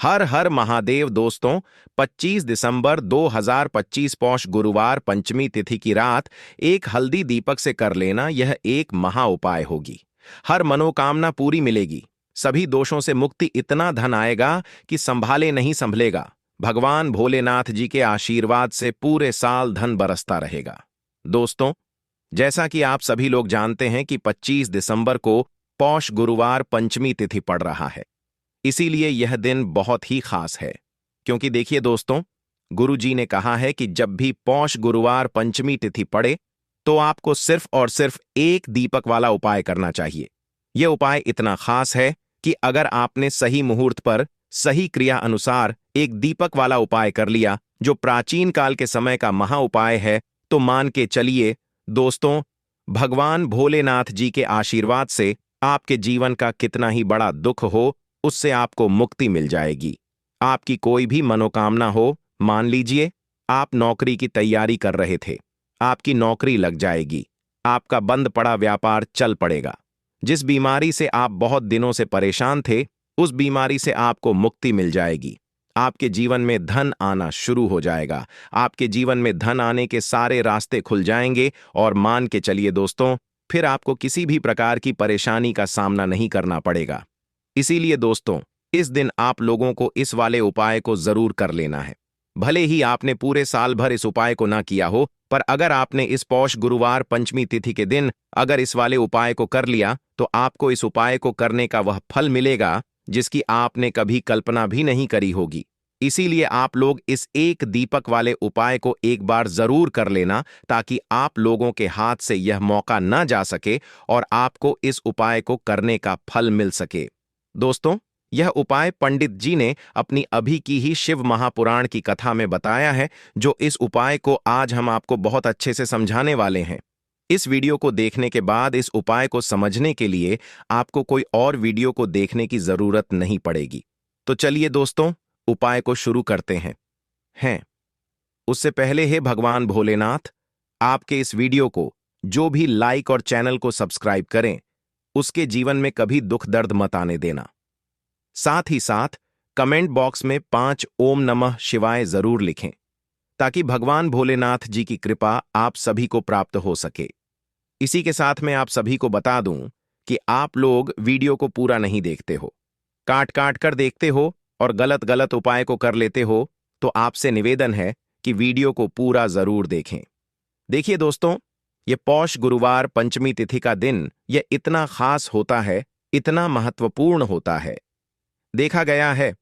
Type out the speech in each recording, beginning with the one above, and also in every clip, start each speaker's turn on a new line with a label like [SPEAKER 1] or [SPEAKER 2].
[SPEAKER 1] हर हर महादेव दोस्तों। 25 दिसंबर 2025 पौष गुरुवार पंचमी तिथि की रात एक हल्दी दीपक से कर लेना यह एक महा उपाय होगी। हर मनोकामना पूरी मिलेगी, सभी दोषों से मुक्ति, इतना धन आएगा कि संभाले नहीं संभलेगा। भगवान भोलेनाथ जी के आशीर्वाद से पूरे साल धन बरसता रहेगा। दोस्तों, जैसा कि आप सभी लोग जानते हैं कि 25 दिसंबर को पौष गुरुवार पंचमी तिथि पड़ रहा है, इसीलिए यह दिन बहुत ही खास है। क्योंकि देखिए दोस्तों, गुरु जी ने कहा है कि जब भी पौष गुरुवार पंचमी तिथि पड़े तो आपको सिर्फ और सिर्फ एक दीपक वाला उपाय करना चाहिए। यह उपाय इतना खास है कि अगर आपने सही मुहूर्त पर सही क्रिया अनुसार एक दीपक वाला उपाय कर लिया, जो प्राचीन काल के समय का महा उपाय है, तो मान के चलिए दोस्तों, भगवान भोलेनाथ जी के आशीर्वाद से आपके जीवन का कितना ही बड़ा दुख हो, उससे आपको मुक्ति मिल जाएगी। आपकी कोई भी मनोकामना हो, मान लीजिए आप नौकरी की तैयारी कर रहे थे, आपकी नौकरी लग जाएगी, आपका बंद पड़ा व्यापार चल पड़ेगा। जिस बीमारी से आप बहुत दिनों से परेशान थे, उस बीमारी से आपको मुक्ति मिल जाएगी। आपके जीवन में धन आना शुरू हो जाएगा। आपके जीवन में धन आने के सारे रास्ते खुल जाएंगे और मान के चलिए दोस्तों, फिर आपको किसी भी प्रकार की परेशानी का सामना नहीं करना पड़ेगा। इसीलिए दोस्तों, इस दिन आप लोगों को इस वाले उपाय को जरूर कर लेना है। भले ही आपने पूरे साल भर इस उपाय को ना किया हो, पर अगर आपने इस पौष गुरुवार पंचमी तिथि के दिन अगर इस वाले उपाय को कर लिया, तो आपको इस उपाय को करने का वह फल मिलेगा जिसकी आपने कभी कल्पना भी नहीं करी होगी। इसीलिए आप लोग इस एक दीपक वाले उपाय को एक बार जरूर कर लेना, ताकि आप लोगों के हाथ से यह मौका न जा सके और आपको इस उपाय को करने का फल मिल सके। दोस्तों, यह उपाय पंडित जी ने अपनी अभी की ही शिव महापुराण की कथा में बताया है, जो इस उपाय को आज हम आपको बहुत अच्छे से समझाने वाले हैं। इस वीडियो को देखने के बाद इस उपाय को समझने के लिए आपको कोई और वीडियो को देखने की जरूरत नहीं पड़ेगी। तो चलिए दोस्तों, उपाय को शुरू करते हैं। उससे पहले हे भगवान भोलेनाथ, आपके इस वीडियो को जो भी लाइक और चैनल को सब्सक्राइब करें, उसके जीवन में कभी दुख दर्द मत आने देना। साथ ही साथ कमेंट बॉक्स में 5 ओम नमः शिवाय जरूर लिखें, ताकि भगवान भोलेनाथ जी की कृपा आप सभी को प्राप्त हो सके। इसी के साथ मैं आप सभी को बता दूं कि आप लोग वीडियो को पूरा नहीं देखते हो, काट काट कर देखते हो और गलत गलत उपाय को कर लेते हो, तो आपसे निवेदन है कि वीडियो को पूरा जरूर देखें। देखिए दोस्तों, ये पौष गुरुवार पंचमी तिथि का दिन यह इतना खास होता है, इतना महत्वपूर्ण होता है। देखा गया है,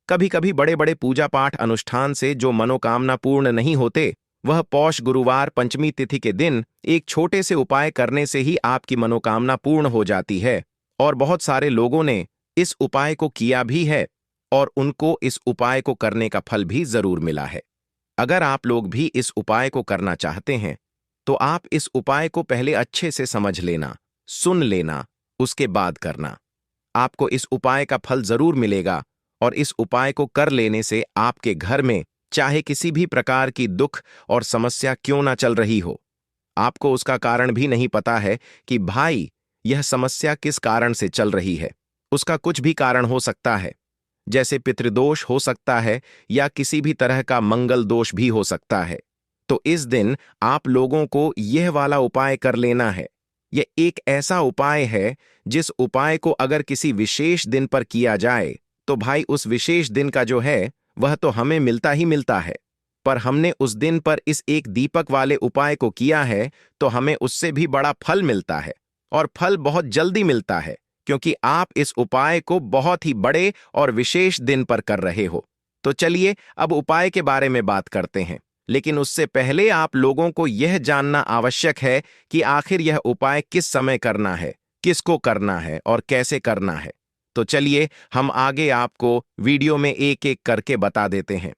[SPEAKER 1] कभी कभी बड़े बड़े पूजा पाठ अनुष्ठान से जो मनोकामना पूर्ण नहीं होते, वह पौष गुरुवार पंचमी तिथि के दिन एक छोटे से उपाय करने से ही आपकी मनोकामना पूर्ण हो जाती है। और बहुत सारे लोगों ने इस उपाय को किया भी है और उनको इस उपाय को करने का फल भी जरूर मिला है। अगर आप लोग भी इस उपाय को करना चाहते हैं, तो आप इस उपाय को पहले अच्छे से समझ लेना, सुन लेना, उसके बाद करना। आपको इस उपाय का फल जरूर मिलेगा और इस उपाय को कर लेने से आपके घर में चाहे किसी भी प्रकार की दुख और समस्या क्यों ना चल रही हो, आपको उसका कारण भी नहीं पता है कि भाई यह समस्या किस कारण से चल रही है। उसका कुछ भी कारण हो सकता है, जैसे पितृदोष हो सकता है या किसी भी तरह का मंगल दोष भी हो सकता है। तो इस दिन आप लोगों को यह वाला उपाय कर लेना है। यह एक ऐसा उपाय है जिस उपाय को अगर किसी विशेष दिन पर किया जाए, तो भाई उस विशेष दिन का जो है वह तो हमें मिलता ही मिलता है, पर हमने उस दिन पर इस एक दीपक वाले उपाय को किया है तो हमें उससे भी बड़ा फल मिलता है, और फल बहुत जल्दी मिलता है, क्योंकि आप इस उपाय को बहुत ही बड़े और विशेष दिन पर कर रहे हो। तो चलिए अब उपाय के बारे में बात करते हैं, लेकिन उससे पहले आप लोगों को यह जानना आवश्यक है कि आखिर यह उपाय किस समय करना है, किसको करना है और कैसे करना है। तो चलिए हम आगे आपको वीडियो में एक एक करके बता देते हैं।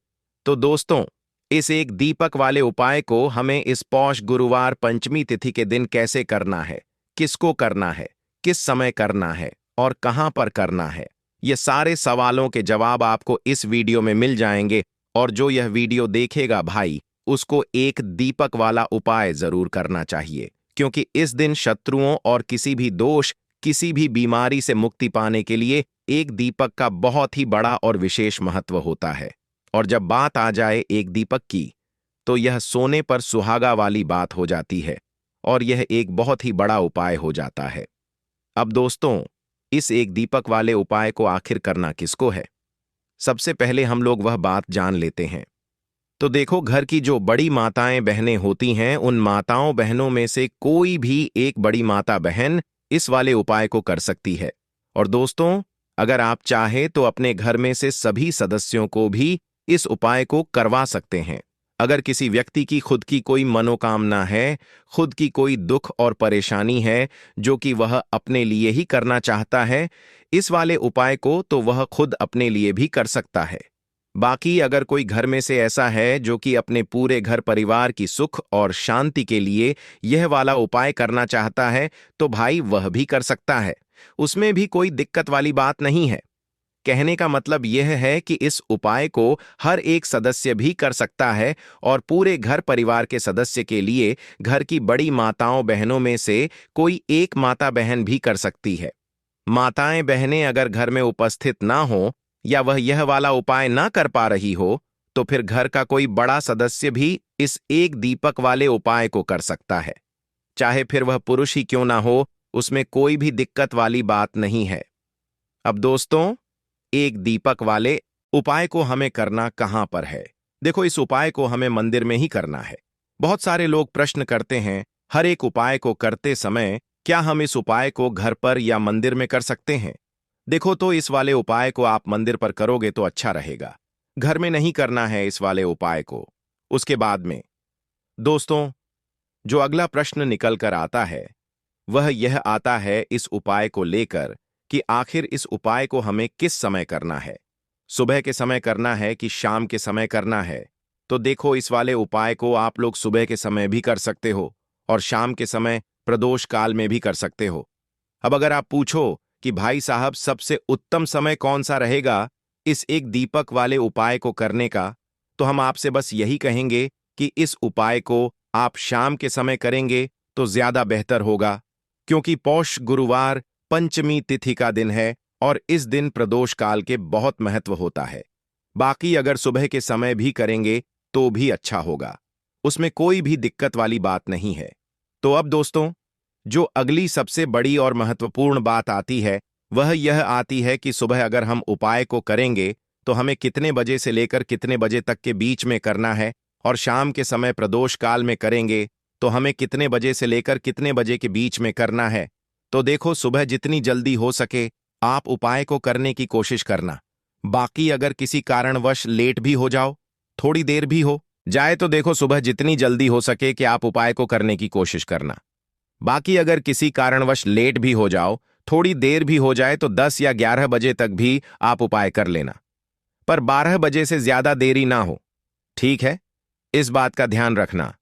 [SPEAKER 1] तो दोस्तों, इस एक दीपक वाले उपाय को हमें इस पौष गुरुवार पंचमी तिथि के दिन कैसे करना है, किसको करना है, किस समय करना है और कहां पर करना है, ये सारे सवालों के जवाब आपको इस वीडियो में मिल जाएंगे। और जो यह वीडियो देखेगा भाई, उसको एक दीपक वाला उपाय जरूर करना चाहिए, क्योंकि इस दिन शत्रुओं और किसी भी दोष, किसी भी बीमारी से मुक्ति पाने के लिए एक दीपक का बहुत ही बड़ा और विशेष महत्व होता है। और जब बात आ जाए एक दीपक की, तो यह सोने पर सुहागा वाली बात हो जाती है और यह एक बहुत ही बड़ा उपाय हो जाता है। अब दोस्तों, इस एक दीपक वाले उपाय को आखिर करना किसको है? सबसे पहले हम लोग वह बात जान लेते हैं। तो देखो, घर की जो बड़ी माताएं बहनें होती हैं, उन माताओं बहनों में से कोई भी एक बड़ी माता बहन इस वाले उपाय को कर सकती है। और दोस्तों, अगर आप चाहे तो अपने घर में से सभी सदस्यों को भी इस उपाय को करवा सकते हैं। अगर किसी व्यक्ति की खुद की कोई मनोकामना है, खुद की कोई दुख और परेशानी है जो कि वह अपने लिए ही करना चाहता है इस वाले उपाय को, तो वह खुद अपने लिए भी कर सकता है। बाकी अगर कोई घर में से ऐसा है जो कि अपने पूरे घर परिवार की सुख और शांति के लिए यह वाला उपाय करना चाहता है, तो भाई वह भी कर सकता है। उसमें भी कोई दिक्कत वाली बात नहीं है। कहने का मतलब यह है कि इस उपाय को हर एक सदस्य भी कर सकता है और पूरे घर परिवार के सदस्य के लिए घर की बड़ी माताओं बहनों में से कोई एक माता बहन भी कर सकती है। माताएं बहनें अगर घर में उपस्थित ना हो या वह यह वाला उपाय ना कर पा रही हो, तो फिर घर का कोई बड़ा सदस्य भी इस एक दीपक वाले उपाय को कर सकता है। चाहे फिर वह पुरुष ही क्यों ना हो, उसमें कोई भी दिक्कत वाली बात नहीं है। अब दोस्तों, एक दीपक वाले उपाय को हमें करना कहां पर है? देखो, इस उपाय को हमें मंदिर में ही करना है। बहुत सारे लोग प्रश्न करते हैं, हर एक उपाय को करते समय क्या हम इस उपाय को घर पर या मंदिर में कर सकते हैं? देखो, तो इस वाले उपाय को आप मंदिर पर करोगे तो अच्छा रहेगा। घर में नहीं करना है इस वाले उपाय को। उसके बाद में दोस्तों, जो अगला प्रश्न निकल कर आता है वह यह आता है इस उपाय को लेकर कि आखिर इस उपाय को हमें किस समय करना है। सुबह के समय करना है कि शाम के समय करना है? तो देखो, इस वाले उपाय को आप लोग सुबह के समय भी कर सकते हो और शाम के समय प्रदोष काल में भी कर सकते हो। अब अगर आप पूछो कि भाई साहब सबसे उत्तम समय कौन सा रहेगा इस एक दीपक वाले उपाय को करने का, तो हम आपसे बस यही कहेंगे कि इस उपाय को आप शाम के समय करेंगे तो ज्यादा बेहतर होगा, क्योंकि पौष गुरुवार पंचमी तिथि का दिन है और इस दिन प्रदोष काल के बहुत महत्व होता है। बाकी अगर सुबह के समय भी करेंगे तो भी अच्छा होगा, उसमें कोई भी दिक्कत वाली बात नहीं है। तो अब दोस्तों, जो अगली सबसे बड़ी और महत्वपूर्ण बात आती है वह यह आती है कि सुबह अगर हम उपाय को करेंगे तो हमें कितने बजे से लेकर कितने बजे तक के बीच में करना है, और शाम के समय प्रदोष काल में करेंगे तो हमें कितने बजे से लेकर कितने बजे के बीच में करना है। तो देखो, सुबह जितनी जल्दी हो सके आप उपाय को करने की कोशिश करना। बाकी अगर किसी कारणवश लेट भी हो जाओ, थोड़ी देर भी हो जाए, तो देखो सुबह जितनी जल्दी हो सके कि आप उपाय को करने की कोशिश करना। बाकी अगर किसी कारणवश लेट भी हो जाओ, थोड़ी देर भी हो जाए, तो 10 या 11 बजे तक भी आप उपाय कर लेना, पर 12 बजे से ज्यादा देरी ना हो। ठीक है, इस बात का ध्यान रखना।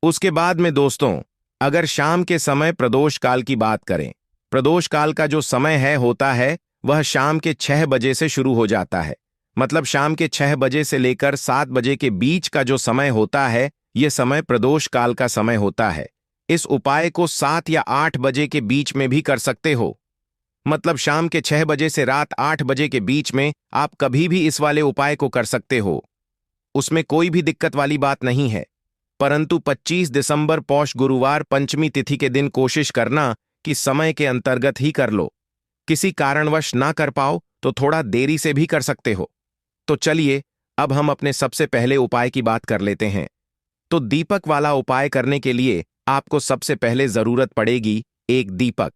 [SPEAKER 1] उसके बाद में दोस्तों, अगर शाम के समय प्रदोष काल की बात करें, प्रदोष काल का जो समय है होता है वह शाम के 6 बजे से शुरू हो जाता है। मतलब शाम के 6 बजे से लेकर 7 बजे के बीच का जो समय होता है, यह समय प्रदोष काल का समय होता है। इस उपाय को 7 या 8 बजे के बीच में भी कर सकते हो। मतलब शाम के 6 बजे से रात 8 बजे के बीच में आप कभी भी इस वाले उपाय को कर सकते हो, उसमें कोई भी दिक्कत वाली बात नहीं है। परंतु 25 दिसंबर पौष गुरुवार पंचमी तिथि के दिन कोशिश करना कि समय के अंतर्गत ही कर लो। किसी कारणवश ना कर पाओ तो थोड़ा देरी से भी कर सकते हो। तो चलिए, अब हम अपने सबसे पहले उपाय की बात कर लेते हैं। तो दीपक वाला उपाय करने के लिए आपको सबसे पहले जरूरत पड़ेगी एक दीपक।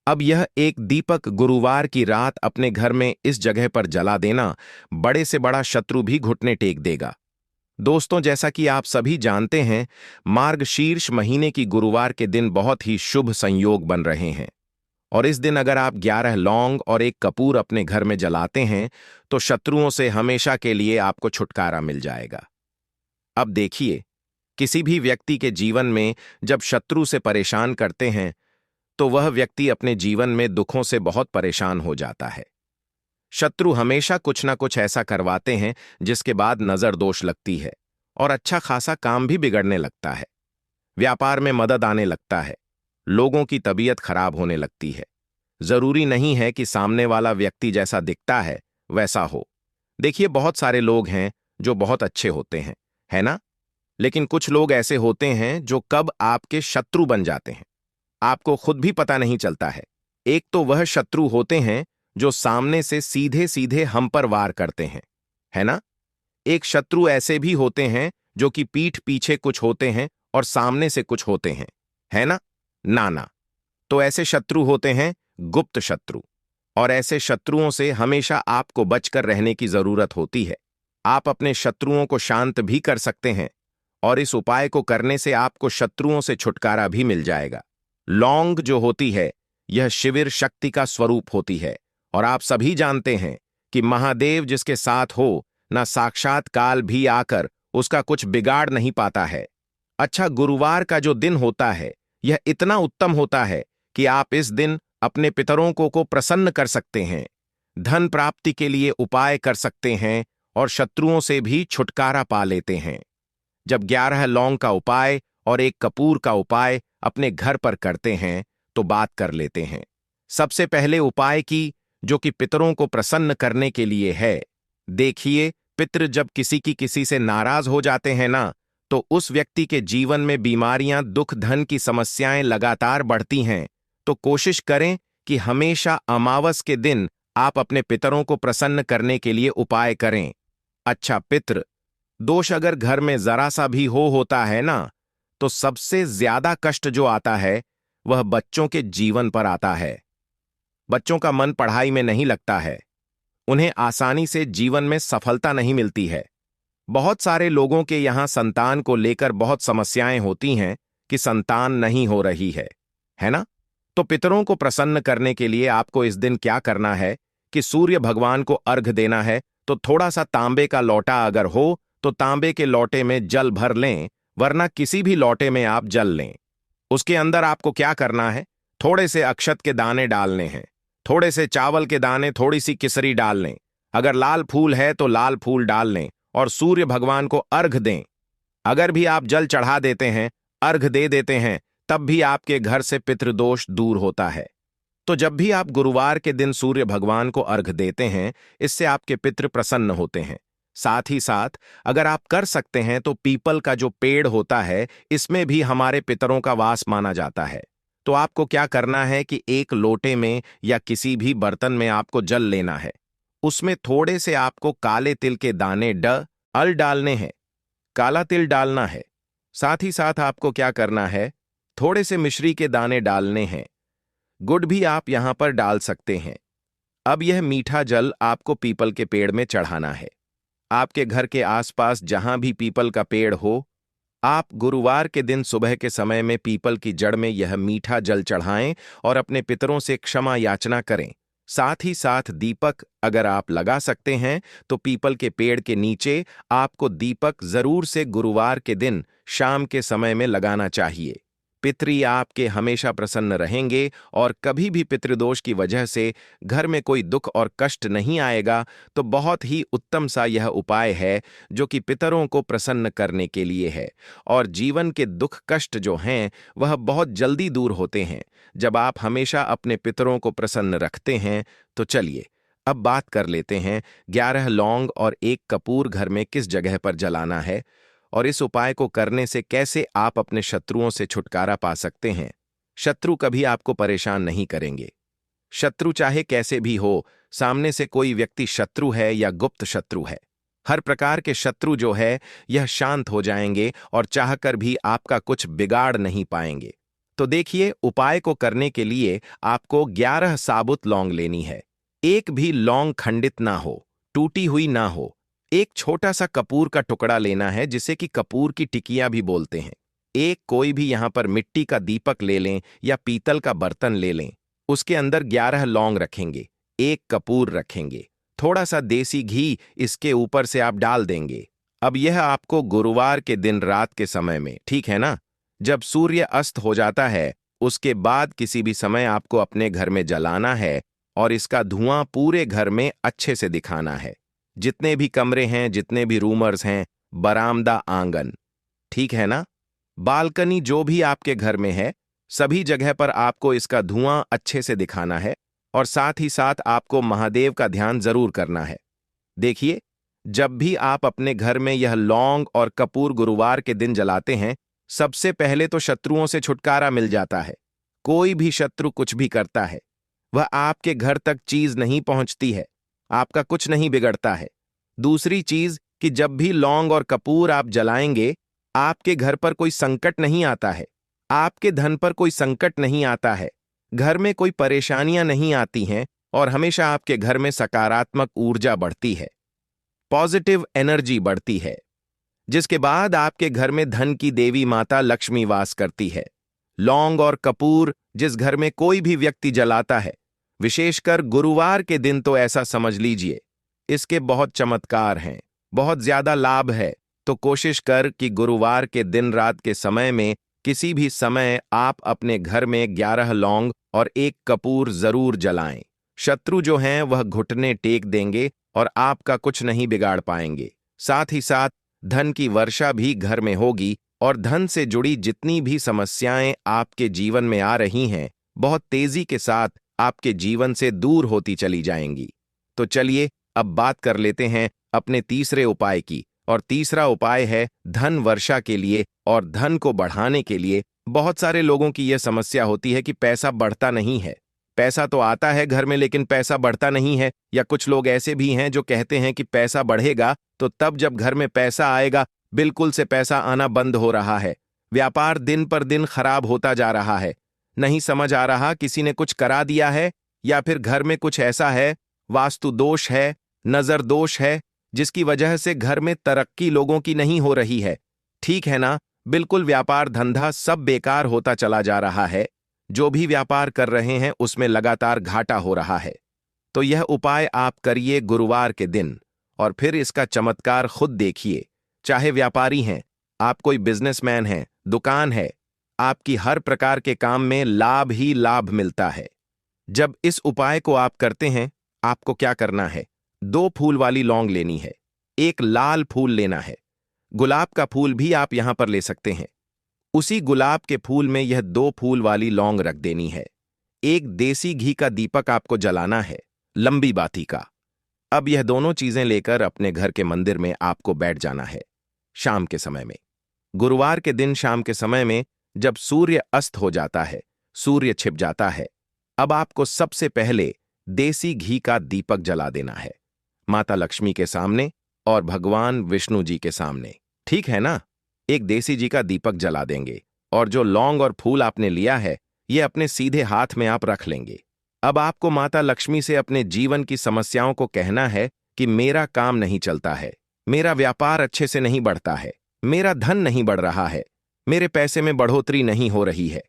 [SPEAKER 1] अब यह एक दीपक गुरुवार की रात अपने घर में इस जगह पर जला देना, बड़े से बड़ा शत्रु भी घुटने टेक देगा। दोस्तों, जैसा कि आप सभी जानते हैं, मार्गशीर्ष महीने की गुरुवार के दिन बहुत ही शुभ संयोग बन रहे हैं, और इस दिन अगर आप 11 लौंग और एक कपूर अपने घर में जलाते हैं तो शत्रुओं से हमेशा के लिए आपको छुटकारा मिल जाएगा। अब देखिए, किसी भी व्यक्ति के जीवन में जब शत्रु से परेशान करते हैं तो वह व्यक्ति अपने जीवन में दुखों से बहुत परेशान हो जाता है। शत्रु हमेशा कुछ ना कुछ ऐसा करवाते हैं जिसके बाद नजर दोष लगती है और अच्छा खासा काम भी बिगड़ने लगता है। व्यापार में मदद आने लगता है, लोगों की तबीयत खराब होने लगती है, जरूरी नहीं है कि सामने वाला व्यक्ति जैसा दिखता है वैसा हो। देखिए, बहुत सारे लोग हैं जो बहुत अच्छे होते हैं, है ना? लेकिन कुछ लोग ऐसे होते हैं जो कब आपके शत्रु बन जाते हैं, आपको खुद भी पता नहीं चलता है। एक तो वह शत्रु होते हैं जो सामने से सीधे सीधे हम पर वार करते हैं, है ना? एक शत्रु ऐसे भी होते हैं जो कि पीठ पीछे कुछ होते हैं और सामने से कुछ होते हैं, है ना? ना। तो ऐसे शत्रु होते हैं गुप्त शत्रु। और ऐसे शत्रुओं से हमेशा आपको बचकर रहने की जरूरत होती है। आप अपने शत्रुओं को शांत भी कर सकते हैं और इस उपाय को करने से आपको शत्रुओं से छुटकारा भी मिल जाएगा। लौंग जो होती है, यह शिविर शक्ति का स्वरूप होती है और आप सभी जानते हैं कि महादेव जिसके साथ हो, ना साक्षात काल भी आकर उसका कुछ बिगाड़ नहीं पाता है। अच्छा, गुरुवार का जो दिन होता है, यह इतना उत्तम होता है कि आप इस दिन अपने पितरों को प्रसन्न कर सकते हैं, धन प्राप्ति के लिए उपाय कर सकते हैं और शत्रुओं से भी छुटकारा पा लेते हैं। जब 11 लौंग का उपाय और 1 कपूर का उपाय अपने घर पर करते हैं तो बात कर लेते हैं। सबसे पहले उपाय की, जो कि पितरों को प्रसन्न करने के लिए है। देखिए, पितृ जब किसी से नाराज हो जाते हैं ना, तो उस व्यक्ति के जीवन में बीमारियां, दुख, धन की समस्याएं लगातार बढ़ती हैं। तो कोशिश करें कि हमेशा अमावस के दिन आप अपने पितरों को प्रसन्न करने के लिए उपाय करें। अच्छा, पितृ दोष अगर घर में जरा सा भी होता है ना, तो सबसे ज्यादा कष्ट जो आता है वह बच्चों के जीवन पर आता है। बच्चों का मन पढ़ाई में नहीं लगता है, उन्हें आसानी से जीवन में सफलता नहीं मिलती है। बहुत सारे लोगों के यहां संतान को लेकर बहुत समस्याएं होती हैं कि संतान नहीं हो रही है ना? तो पितरों को प्रसन्न करने के लिए आपको इस दिन क्या करना है कि सूर्य भगवान को अर्घ देना है। तो थोड़ा सा तांबे का लोटा अगर हो तो तांबे के लोटे में जल भर लें, वरना किसी भी लोटे में आप जल लें। उसके अंदर आपको क्या करना है, थोड़े से अक्षत के दाने डालने हैं, थोड़े से चावल के दाने, थोड़ी सी किसरी डाल लें। अगर लाल फूल है तो लाल फूल डाल लें और सूर्य भगवान को अर्घ दें। अगर भी आप जल चढ़ा देते हैं, अर्घ दे देते हैं, तब भी आपके घर से पितृदोष दूर होता है। तो जब भी आप गुरुवार के दिन सूर्य भगवान को अर्घ देते हैं, इससे आपके पितृ प्रसन्न होते हैं। साथ ही साथ अगर आप कर सकते हैं तो पीपल का जो पेड़ होता है, इसमें भी हमारे पितरों का वास माना जाता है। तो आपको क्या करना है कि एक लोटे में या किसी भी बर्तन में आपको जल लेना है। उसमें थोड़े से आपको काले तिल के दाने अल डालने हैं, काला तिल डालना है। साथ ही साथ आपको क्या करना है, थोड़े से मिश्री के दाने डालने हैं। गुड़ भी आप यहां पर डाल सकते हैं। अब यह मीठा जल आपको पीपल के पेड़ में चढ़ाना है। आपके घर के आसपास जहां भी पीपल का पेड़ हो, आप गुरुवार के दिन सुबह के समय में पीपल की जड़ में यह मीठा जल चढ़ाएं और अपने पितरों से क्षमा याचना करें। साथ ही साथ दीपक अगर आप लगा सकते हैं तो पीपल के पेड़ के नीचे आपको दीपक जरूर से गुरुवार के दिन शाम के समय में लगाना चाहिए। पितृ आपके हमेशा प्रसन्न रहेंगे और कभी भी पितृदोष की वजह से घर में कोई दुख और कष्ट नहीं आएगा। तो बहुत ही उत्तम सा यह उपाय है जो कि पितरों को प्रसन्न करने के लिए है और जीवन के दुख कष्ट जो हैं वह बहुत जल्दी दूर होते हैं जब आप हमेशा अपने पितरों को प्रसन्न रखते हैं। तो चलिए अब बात कर लेते हैं 11 लौंग और 1 कपूर घर में किस जगह पर जलाना है और इस उपाय को करने से कैसे आप अपने शत्रुओं से छुटकारा पा सकते हैं। शत्रु कभी आपको परेशान नहीं करेंगे। शत्रु चाहे कैसे भी हो, सामने से कोई व्यक्ति शत्रु है या गुप्त शत्रु है, हर प्रकार के शत्रु जो है यह शांत हो जाएंगे और चाहकर भी आपका कुछ बिगाड़ नहीं पाएंगे। तो देखिए, उपाय को करने के लिए आपको 11 साबुत लौंग लेनी है। एक भी लौंग खंडित ना हो, टूटी हुई ना हो। एक छोटा सा कपूर का टुकड़ा लेना है, जिसे कि कपूर की टिकिया भी बोलते हैं। एक कोई भी यहां पर मिट्टी का दीपक ले लें या पीतल का बर्तन ले लें। उसके अंदर 11 लौंग रखेंगे, 1 कपूर रखेंगे, थोड़ा सा देसी घी इसके ऊपर से आप डाल देंगे। अब यह आपको गुरुवार के दिन रात के समय में, ठीक है ना, जब सूर्य अस्त हो जाता है, उसके बाद किसी भी समय आपको अपने घर में जलाना है और इसका धुआं पूरे घर में अच्छे से दिखाना है। जितने भी कमरे हैं, जितने भी रूमर्स हैं, बरामदा, आंगन, ठीक है ना, बालकनी, जो भी आपके घर में है, सभी जगह पर आपको इसका धुआं अच्छे से दिखाना है। और साथ ही साथ आपको महादेव का ध्यान जरूर करना है। देखिए, जब भी आप अपने घर में यह लौंग और कपूर गुरुवार के दिन जलाते हैं, सबसे पहले तो शत्रुओं से छुटकारा मिल जाता है। कोई भी शत्रु कुछ भी करता है, वह आपके घर तक चीज नहीं पहुंचती है, आपका कुछ नहीं बिगड़ता है। दूसरी चीज कि जब भी लौंग और कपूर आप जलाएंगे, आपके घर पर कोई संकट नहीं आता है, आपके धन पर कोई संकट नहीं आता है, घर में कोई परेशानियां नहीं आती हैं और हमेशा आपके घर में सकारात्मक ऊर्जा बढ़ती है, पॉजिटिव एनर्जी बढ़ती है, जिसके बाद आपके घर में धन की देवी माता लक्ष्मी वास करती है। लौंग और कपूर जिस घर में कोई भी व्यक्ति जलाता है, विशेषकर गुरुवार के दिन, तो ऐसा समझ लीजिए इसके बहुत चमत्कार हैं, बहुत ज्यादा लाभ है। तो कोशिश कर कि गुरुवार के दिन रात के समय में किसी भी समय आप अपने घर में 11 लौंग और 1 कपूर जरूर जलाएं। शत्रु जो हैं वह घुटने टेक देंगे और आपका कुछ नहीं बिगाड़ पाएंगे। साथ ही साथ धन की वर्षा भी घर में होगी और धन से जुड़ी जितनी भी समस्याएं आपके जीवन में आ रही हैं, बहुत तेजी के साथ आपके जीवन से दूर होती चली जाएंगी। तो चलिए अब बात कर लेते हैं अपने तीसरे उपाय की। और तीसरा उपाय है धन वर्षा के लिए और धन को बढ़ाने के लिए। बहुत सारे लोगों की यह समस्या होती है कि पैसा बढ़ता नहीं है। पैसा तो आता है घर में, लेकिन पैसा बढ़ता नहीं है। या कुछ लोग ऐसे भी हैं जो कहते हैं कि पैसा बढ़ेगा तो तब जब घर में पैसा आएगा। बिल्कुल से पैसा आना बंद हो रहा है, व्यापार दिन पर दिन खराब होता जा रहा है। नहीं समझ आ रहा, किसी ने कुछ करा दिया है या फिर घर में कुछ ऐसा है, वास्तु दोष है, नजर दोष है, जिसकी वजह से घर में तरक्की लोगों की नहीं हो रही है। ठीक है ना, बिल्कुल व्यापार धंधा सब बेकार होता चला जा रहा है। जो भी व्यापार कर रहे हैं उसमें लगातार घाटा हो रहा है। तो यह उपाय आप करिए गुरुवार के दिन और फिर इसका चमत्कार खुद देखिए। चाहे व्यापारी हैं, आप कोई बिजनेसमैन हैं, दुकान है, आपकी हर प्रकार के काम में लाभ ही लाभ मिलता है। जब इस उपाय को आप करते हैं, आपको क्या करना है, 2 फूल वाली लौंग लेनी है, 1 लाल फूल लेना है। गुलाब का फूल भी आप यहां पर ले सकते हैं। उसी गुलाब के फूल में यह 2 फूल वाली लौंग रख देनी है। 1 देसी घी का दीपक आपको जलाना है, लंबी बाती का। अब यह दोनों चीजें लेकर अपने घर के मंदिर में आपको बैठ जाना है शाम के समय में। गुरुवार के दिन शाम के समय में जब सूर्य अस्त हो जाता है, सूर्य छिप जाता है, अब आपको सबसे पहले देसी घी का दीपक जला देना है, माता लक्ष्मी के सामने और भगवान विष्णु जी के सामने। ठीक है ना? एक देसी जी का दीपक जला देंगे और जो लौंग और फूल आपने लिया है, ये अपने सीधे हाथ में आप रख लेंगे। अब आपको माता लक्ष्मी से अपने जीवन की समस्याओं को कहना है कि मेरा काम नहीं चलता है, मेरा व्यापार अच्छे से नहीं बढ़ता है, मेरा धन नहीं बढ़ रहा है, मेरे पैसे में बढ़ोतरी नहीं हो रही है।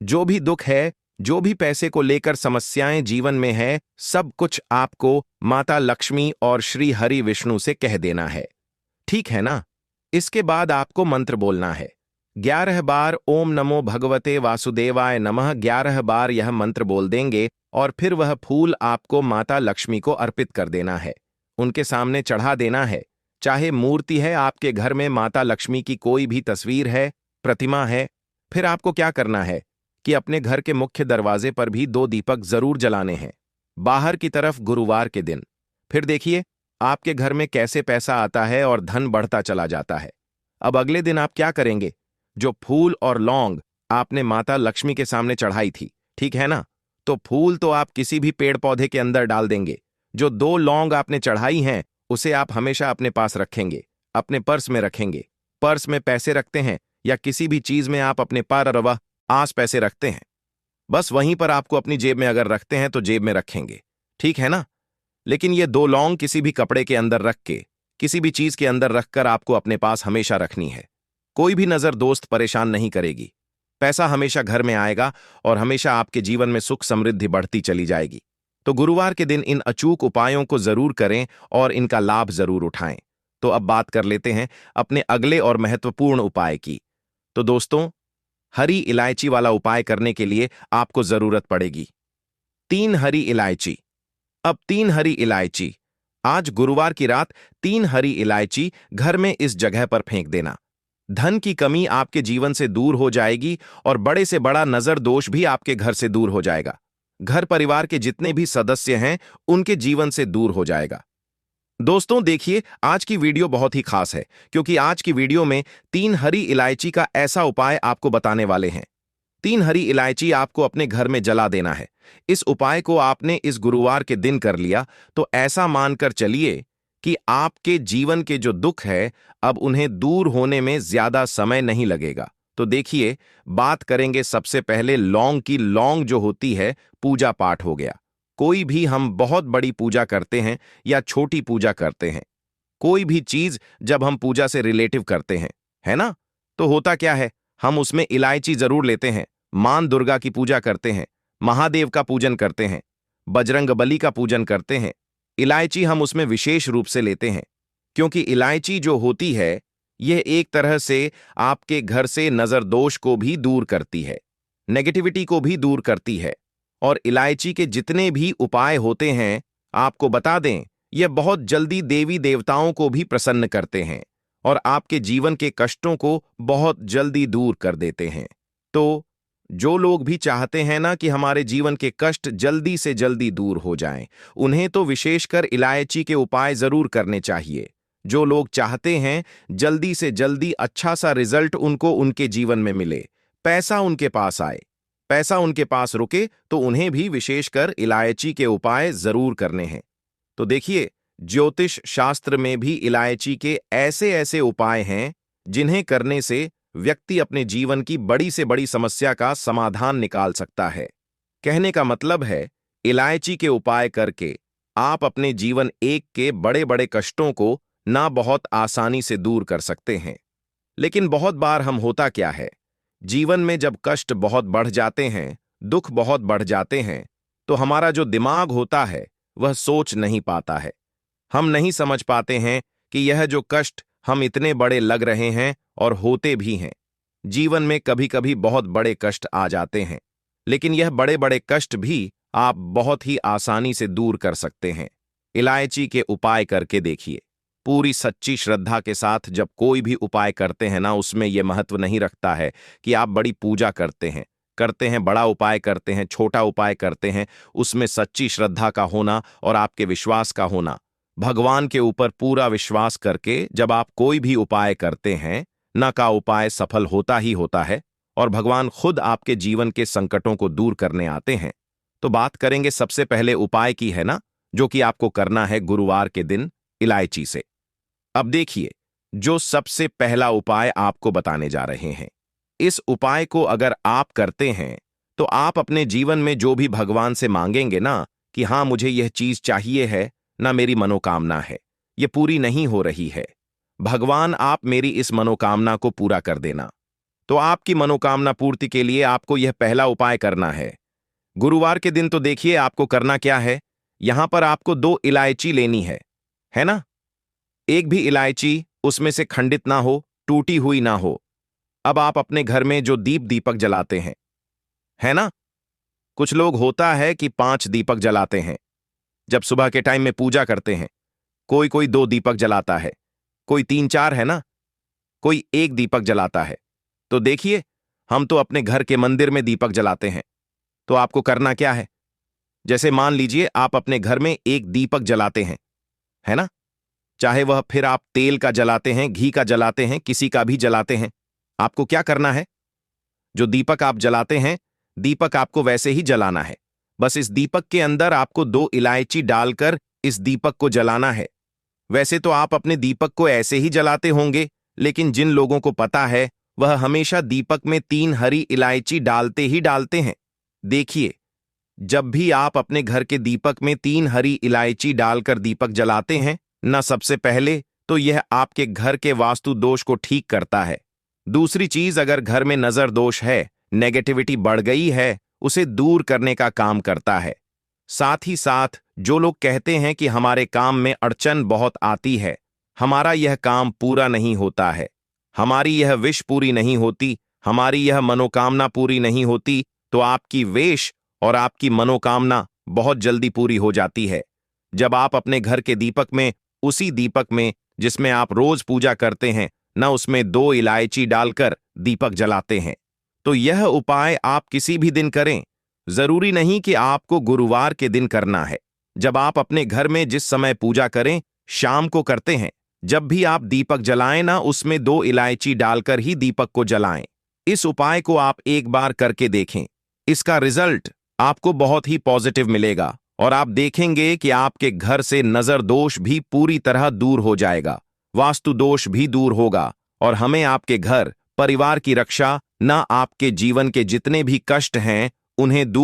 [SPEAKER 1] जो भी दुख है, जो भी पैसे को लेकर समस्याएं जीवन में है, सब कुछ आपको माता लक्ष्मी और श्री हरि विष्णु से कह देना है। ठीक है ना? इसके बाद आपको मंत्र बोलना है। 11 बार ओम नमो भगवते वासुदेवाय नमः 11 बार यह मंत्र बोल देंगे और फिर वह फूल आपको माता लक्ष्मी को अर्पित कर देना है, उनके सामने चढ़ा देना है। चाहे मूर्ति है आपके घर में, माता लक्ष्मी की कोई भी तस्वीर है, प्रतिमा है, फिर आपको क्या करना है कि अपने घर के मुख्य दरवाजे पर भी 2 दीपक जरूर जलाने हैं, बाहर की तरफ गुरुवार के दिन। फिर देखिए आपके घर में कैसे पैसा आता है और धन बढ़ता चला जाता है। अब अगले दिन आप क्या करेंगे, जो फूल और लौंग आपने माता लक्ष्मी के सामने चढ़ाई थी, ठीक है ना, तो फूल तो आप किसी भी पेड़ पौधे के अंदर डाल देंगे। जो 2 लौंग आपने चढ़ाई हैं उसे आप हमेशा अपने पास रखेंगे, अपने पर्स में रखेंगे। पर्स में पैसे रखते हैं या किसी भी चीज में आप अपने पर आस पैसे रखते हैं, बस वहीं पर आपको अपनी जेब में अगर रखते हैं तो जेब में रखेंगे, ठीक है ना। लेकिन ये 2 लौंग किसी भी कपड़े के अंदर रख के, किसी भी चीज के अंदर रखकर आपको अपने पास हमेशा रखनी है। कोई भी नजर दोस्त परेशान नहीं करेगी, पैसा हमेशा घर में आएगा और हमेशा आपके जीवन में सुख समृद्धि बढ़ती चली जाएगी। तो गुरुवार के दिन इन अचूक उपायों को जरूर करें और इनका लाभ जरूर उठाएं। तो अब बात कर लेते हैं अपने अगले और महत्वपूर्ण उपाय की। तो दोस्तों, हरी इलायची वाला उपाय करने के लिए आपको जरूरत पड़ेगी 3 हरी इलायची। अब 3 हरी इलायची, आज गुरुवार की रात 3 हरी इलायची घर में इस जगह पर फेंक देना। धन की कमी आपके जीवन से दूर हो जाएगी और बड़े से बड़ा नजर दोष भी आपके घर से दूर हो जाएगा। घर परिवार के जितने भी सदस्य हैं उनके जीवन से दूर हो जाएगा। दोस्तों देखिए, आज की वीडियो बहुत ही खास है क्योंकि आज की वीडियो में 3 हरी इलायची का ऐसा उपाय आपको बताने वाले हैं। 3 हरी इलायची आपको अपने घर में जला देना है। इस उपाय को आपने इस गुरुवार के दिन कर लिया तो ऐसा मानकर चलिए कि आपके जीवन के जो दुख है अब उन्हें दूर होने में ज्यादा समय नहीं लगेगा। तो देखिए, बात करेंगे सबसे पहले लौंग की। लौंग जो होती है, पूजा पाठ हो गया। कोई भी हम बहुत बड़ी पूजा करते हैं या छोटी पूजा करते हैं, कोई भी चीज जब हम पूजा से रिलेटिव करते हैं, है ना, तो होता क्या है, हम उसमें इलायची जरूर लेते हैं। मां दुर्गा की पूजा करते हैं, महादेव का पूजन करते हैं, बजरंगबली का पूजन करते हैं। इलायची हम उसमें विशेष रूप से लेते हैं क्योंकि इलायची जो होती है यह एक तरह से आपके घर से नजर दोष को भी दूर करती है, नेगेटिविटी को भी दूर करती है। और इलायची के जितने भी उपाय होते हैं, आपको बता दें, यह बहुत जल्दी देवी देवताओं को भी प्रसन्न करते हैं और आपके जीवन के कष्टों को बहुत जल्दी दूर कर देते हैं। तो जो लोग भी चाहते हैं ना कि हमारे जीवन के कष्ट जल्दी से जल्दी दूर हो जाएं, उन्हें तो विशेषकर इलायची के उपाय जरूर करने चाहिए। जो लोग चाहते हैं जल्दी से जल्दी अच्छा सा रिजल्ट उनको उनके जीवन में मिले, पैसा उनके पास आए, पैसा उनके पास रुके, तो उन्हें भी विशेषकर इलायची के उपाय जरूर करने हैं। तो देखिए, ज्योतिष शास्त्र में भी इलायची के ऐसे ऐसे उपाय हैं जिन्हें करने से व्यक्ति अपने जीवन की बड़ी से बड़ी समस्या का समाधान निकाल सकता है। कहने का मतलब है, इलायची के उपाय करके आप अपने जीवन एक के बड़े बड़े कष्टों को ना बहुत आसानी से दूर कर सकते हैं। लेकिन बहुत बार हम होता क्या है, जीवन में जब कष्ट बहुत बढ़ जाते हैं, दुख बहुत बढ़ जाते हैं, तो हमारा जो दिमाग होता है वह सोच नहीं पाता है। हम नहीं समझ पाते हैं कि यह जो कष्ट हम इतने बड़े लग रहे हैं और होते भी हैं। जीवन में कभी कभी बहुत बड़े कष्ट आ जाते हैं, लेकिन यह बड़े बड़े कष्ट भी आप बहुत ही आसानी से दूर कर सकते हैं। इलायची के उपाय करके देखिए। पूरी सच्ची श्रद्धा के साथ जब कोई भी उपाय करते हैं ना, उसमें यह महत्व नहीं रखता है कि आप बड़ी पूजा करते हैं, बड़ा उपाय करते हैं, छोटा उपाय करते हैं। उसमें सच्ची श्रद्धा का होना और आपके विश्वास का होना, भगवान के ऊपर पूरा विश्वास करके जब आप कोई भी उपाय करते हैं ना, का उपाय सफल होता ही होता है और भगवान खुद आपके जीवन के संकटों को दूर करने आते हैं। तो बात करेंगे सबसे पहले उपाय की, है ना, जो कि आपको करना है गुरुवार के दिन इलायची से। अब देखिए, जो सबसे पहला उपाय आपको बताने जा रहे हैं, इस उपाय को अगर आप करते हैं तो आप अपने जीवन में जो भी भगवान से मांगेंगे ना कि हाँ मुझे यह चीज चाहिए है ना, मेरी मनोकामना है, ये पूरी नहीं हो रही है, भगवान आप मेरी इस मनोकामना को पूरा कर देना। तो आपकी मनोकामना पूर्ति के लिए आपको यह पहला उपाय करना है। गुरुवार के दिन तो देखिए आपको करना क्या है, यहां पर आपको 2 इलायची लेनी है ना। एक भी इलायची उसमें से खंडित ना हो, टूटी हुई ना हो। अब आप अपने घर में जो दीपक जलाते हैं, है ना, कुछ लोग होता है कि 5 दीपक जलाते हैं जब सुबह के टाइम में पूजा करते हैं, कोई 2 दीपक जलाता है, कोई 3-4, है ना, कोई 1 दीपक जलाता है। तो देखिए, हम तो अपने घर के मंदिर में दीपक जलाते हैं। तो आपको करना क्या है, जैसे मान लीजिए आप अपने घर में 1 दीपक जलाते हैं, है ना, चाहे वह फिर आप तेल का जलाते हैं, घी का जलाते हैं, किसी का भी जलाते हैं, आपको क्या करना है, जो दीपक आप जलाते हैं, दीपक आपको वैसे ही जलाना है। बस इस दीपक के अंदर आपको 2 इलायची डालकर इस दीपक को जलाना है। वैसे तो आप अपने दीपक को ऐसे ही जलाते होंगे, लेकिन जिन लोगों को पता है वह हमेशा दीपक में 3 हरी इलायची डालते ही डालते हैं। देखिए, जब भी आप अपने घर के दीपक में 3 हरी इलायची डालकर दीपक जलाते हैं ना, सबसे पहले तो यह आपके घर के वास्तु दोष को ठीक करता है। दूसरी चीज, अगर घर में नजर दोष है, नेगेटिविटी बढ़ गई है, उसे दूर करने का काम करता है। साथ ही साथ जो लोग कहते हैं कि हमारे काम में अड़चन बहुत आती है, हमारा यह काम पूरा नहीं होता है, हमारी यह विश पूरी नहीं होती, हमारी यह मनोकामना पूरी नहीं होती, तो आपकी वेश और आपकी मनोकामना बहुत जल्दी पूरी हो जाती है जब आप अपने घर के दीपक में, उसी दीपक में जिसमें आप रोज पूजा करते हैं ना, उसमें 2 इलायची डालकर दीपक जलाते हैं। तो यह उपाय आप किसी भी दिन करें, जरूरी नहीं कि आपको गुरुवार के दिन करना है। जब आप अपने घर में जिस समय पूजा करें, शाम को करते हैं, जब भी आप दीपक जलाएं ना, उसमें 2 इलायची डालकर ही दीपक को जलाएं। इस उपाय को आप एक बार करके देखें। इसका रिजल्ट आपको बहुत ही पॉजिटिव मिलेगा और आप देखेंगे कि आपके घर से नजर दोष भी पूरी तरह दूर हो जाएगा, वास्तु दोष भी दूर होगा और हमें आपके घर परिवार की रक्षा, ना आपके जीवन के जितने भी कष्ट हैं उन्हें दूर